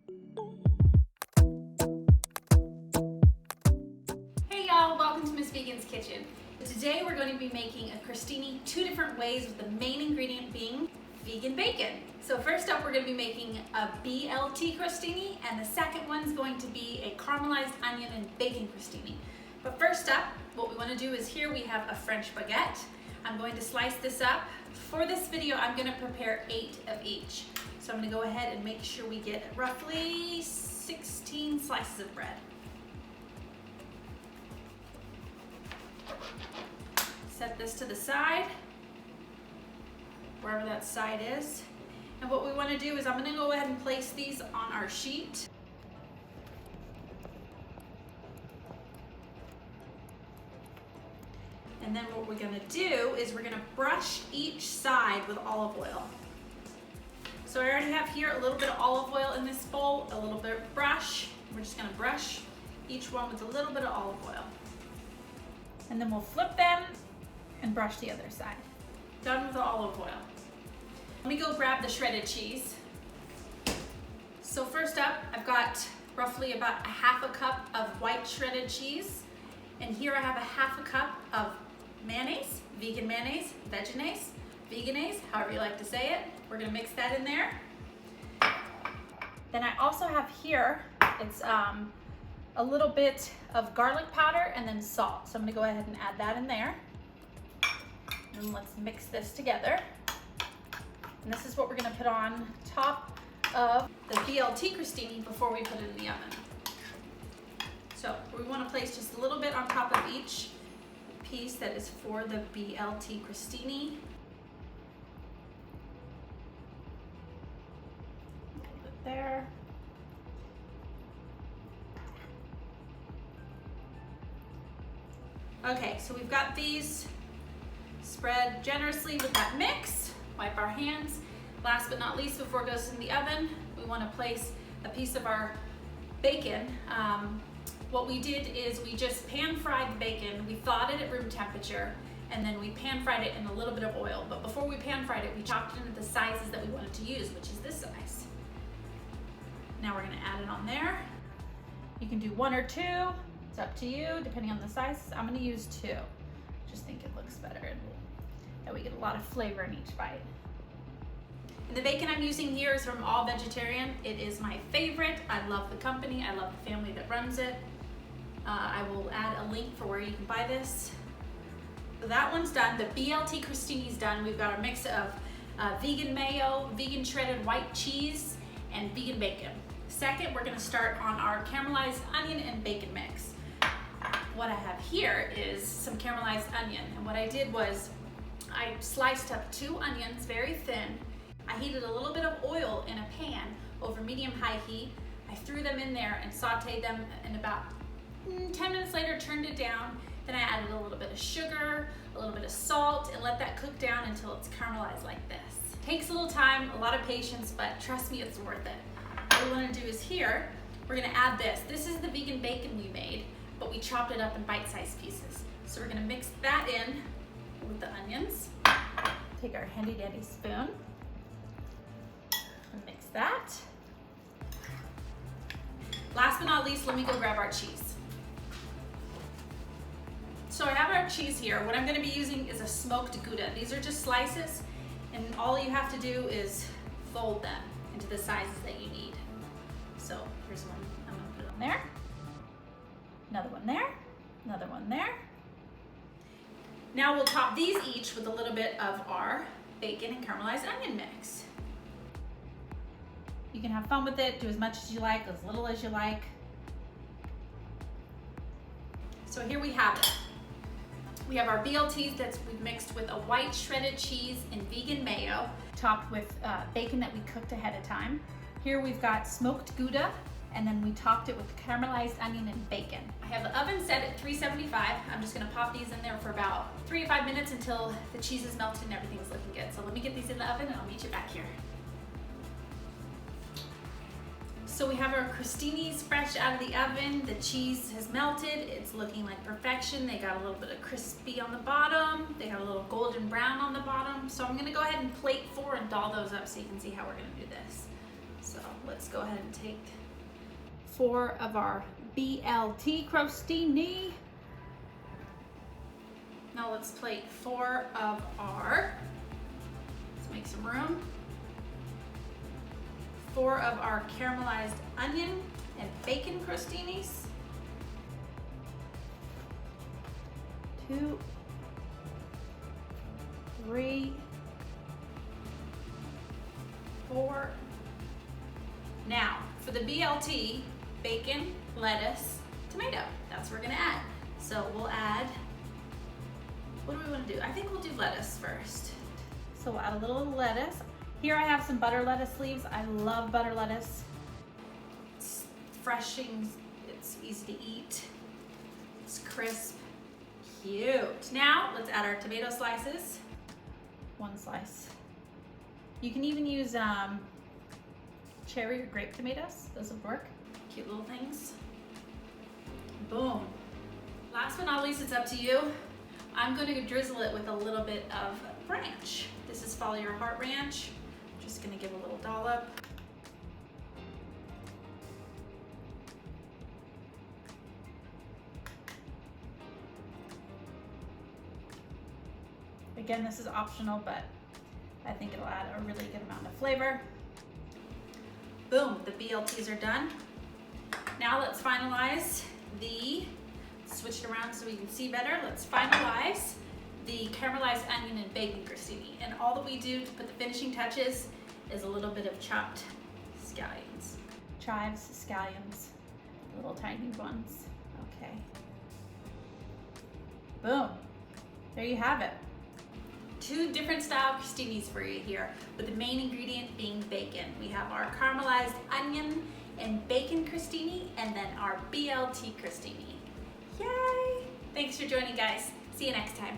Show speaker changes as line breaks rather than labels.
Hey y'all, welcome to MsVegan's Kitchen. Today we're going to be making a crostini 2 different ways, with the main ingredient being vegan bacon. So first up, we're going to be making a BLT crostini, and the second one's going to be a caramelized onion and bacon crostini. But first up, what we want to do is, here we have a French baguette. I'm going to slice this up. For this video, I'm going to prepare 8 of each. So I'm going to go ahead and make sure we get roughly 16 slices of bread. Set this to the side, wherever that side is. And what we want to do is, I'm going to go ahead and place these on our sheet. And then what we're going to do is, we're going to brush each side with olive oil. So I already have here a little bit of olive oil in this bowl, a little bit of brush. We're just going to brush each one with a little bit of olive oil. And then we'll flip them and brush the other side. Done with the olive oil. Let me go grab the shredded cheese. So first up, I've got roughly about a half a cup of white shredded cheese. And here I have a half a cup of mayonnaise, vegan mayonnaise, veganaise, veganase, however you like to say it. We're gonna mix that in there. Then I also have here, it's a little bit of garlic powder and then salt. So I'm gonna go ahead and add that in there. And let's mix this together. And this is what we're gonna put on top of the BLT crostini before we put it in the oven. So we wanna place just a little bit on top of each piece that is for the BLT crostini. A little bit there. Okay, so we've got these spread generously with that mix. Wipe our hands. Last but not least, before it goes in the oven, we want to place a piece of our bacon. What we did is, we just pan fried the bacon. We thawed it at room temperature, and then we pan fried it in a little bit of oil. But before we pan fried it, we chopped it into the sizes that we wanted to use, which is this size. Now we're going to add it on there. You can do 1 or 2. It's up to you, depending on the size. I'm going to use 2. Just think it looks better, and that we get a lot of flavor in each bite. And the bacon I'm using here is from All Vegetarian. It is my favorite. I love the company. I love the family that runs it. I will add a link for where you can buy this. So that one's done. The BLT crostini's done. We've got a mix of vegan mayo, vegan shredded white cheese, and vegan bacon. Second, we're gonna start on our caramelized onion and bacon mix. What I have here is some caramelized onion, and what I did was, I sliced up 2 onions very thin. I heated a little bit of oil in a pan over medium-high heat. I threw them in there and sauteed them, and about 10 minutes later turned it down. Then I added a little bit of sugar, a little bit of salt, and let that cook down until it's caramelized like this. Takes a little time, a lot of patience, but trust me, it's worth it. What we want to do is, here, we're going to add this. This is the vegan bacon we made, but we chopped it up in bite-sized pieces. So we're going to mix that in with the onions. Take our handy-dandy spoon and mix that. Last but not least, let me go grab our cheese. So I have our cheese here. What I'm going to be using is a smoked Gouda. These are just slices, and all you have to do is fold them into the sizes that you need. So here's one. I'm going to put it on there. Another one there. Another one there. Now we'll top these each with a little bit of our bacon and caramelized onion mix. You can have fun with it, do as much as you like, as little as you like. So here we have it. We have our BLTs that we've mixed with a white shredded cheese and vegan mayo, topped with bacon that we cooked ahead of time. Here we've got smoked Gouda, and then we topped it with caramelized onion and bacon. I have the oven set at 375. I'm just gonna pop these in there for about 3 to 5 minutes until the cheese is melted and everything's looking good. So let me get these in the oven and I'll meet you back here. So we have our crostinis fresh out of the oven. The cheese has melted. It's looking like perfection. They got a little bit of crispy on the bottom. They got a little golden brown on the bottom. So I'm gonna go ahead and plate 4 and doll those up so you can see how we're gonna do this. So So let's go ahead and take 4 of our BLT Crostini. Now let's plate 4 of our, let's make some room, 4 of our caramelized onion and bacon crostinis. 2, 3, 4. Now, for the BLT, bacon, lettuce, tomato. That's what we're gonna add. So we'll add, what do we wanna do? I think we'll do lettuce first. So we'll add a little lettuce. Here I have some butter lettuce leaves. I love butter lettuce. It's refreshing, it's easy to eat. It's crisp, cute. Now, let's add our tomato slices. 1 slice. You can even use cherry or grape tomatoes. Those would work. Cute little things. Boom. Last but not least, it's up to you. I'm going to drizzle it with a little bit of ranch. This is Follow Your Heart ranch. Just going to give a little dollop. Again, this is optional, but I think it'll add a really good amount of flavor. Boom, the BLTs are done. Now let's finalize switch it around so we can see better. Let's finalize the caramelized onion and bacon crostini. And all that we do to put the finishing touches is a little bit of chopped scallions. Chives, scallions, the little tiny ones. Okay. Boom, there you have it. 2 different style crostinis for you here, with the main ingredient being bacon. We have our caramelized onion and bacon crostini, and then our BLT crostini. Yay! Thanks for joining, guys. See you next time.